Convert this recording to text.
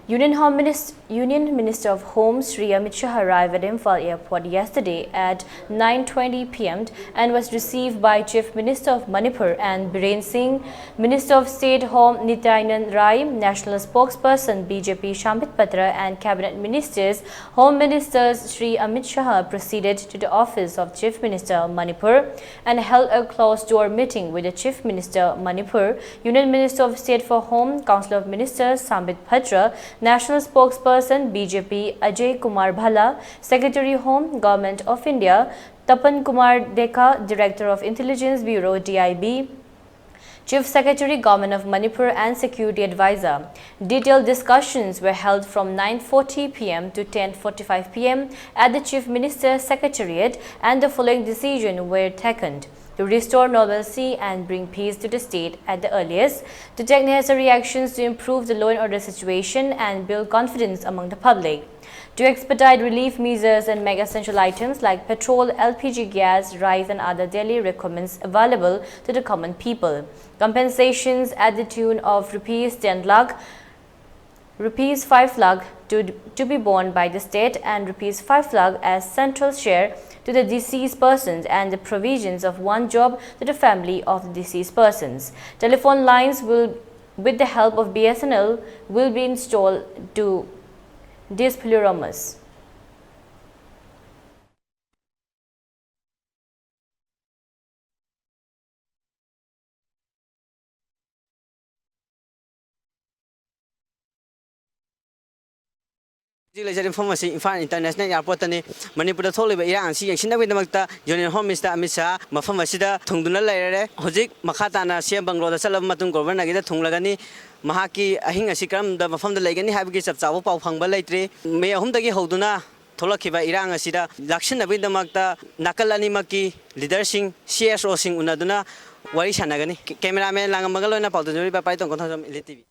Union Minister of Home Sri AMIT SHAH arrived at IMPHAL airport yesterday at 9:20 p.m. and was received by Chief Minister of Manipur and Biren Singh, Minister of State Home Nityanand Rai, National Spokesperson BJP Shambit Patra and Cabinet Ministers. Home Ministers Sri AMIT SHAH proceeded to the office of Chief Minister Manipur and held a closed-door meeting with the Chief Minister Manipur, Union Minister of State for Home, Council of Ministers Shambit Patra, National Spokesperson BJP Ajay Kumar Bhala, Secretary Home, Government of India Tapan Kumar Dekha, Director of Intelligence Bureau DIB, Chief Secretary Government of Manipur and Security Advisor. Detailed discussions were held from 9:40 p.m. to 10:45 p.m. at the Chief Minister's Secretariat, and the following decisions were taken: to restore normalcy and bring peace to the state at the earliest, to take necessary actions to improve the law and order situation and build confidence among the public, to expedite relief measures and make essential items like petrol, LPG gas, rice and other daily requirements available to the common people, compensations at the tune of rupees 10 lakh, rupees 5 lakh to be borne by the state and rupees 5 lakh as central share to the deceased persons, and the provisions of one job to the family of the deceased persons. Telephone lines will, with the help of BSNL, will be installed to these plurals. IMPHAL International Airport Manipur Tholiba Iran si Yansinabidamata, Union Home Minister AMIT SHAH, Mafamashida, Tungduna Lere, Hojik, Makatana, Siam Banglo, the Salamatung Governor, Tunglagani, Mahaki, Ahinga Sikam, the Mafam the Legani Habits of Savo Pangbalatri, May Humdagi Hoduna, Tolakiba Iran Asida, Lakshan Abidamakta, Nakalani Maki, leadership, CSOs in Unaduna, Wari Shanagani, cameraman Langamalona, Pautanuri by Python, ELITETV.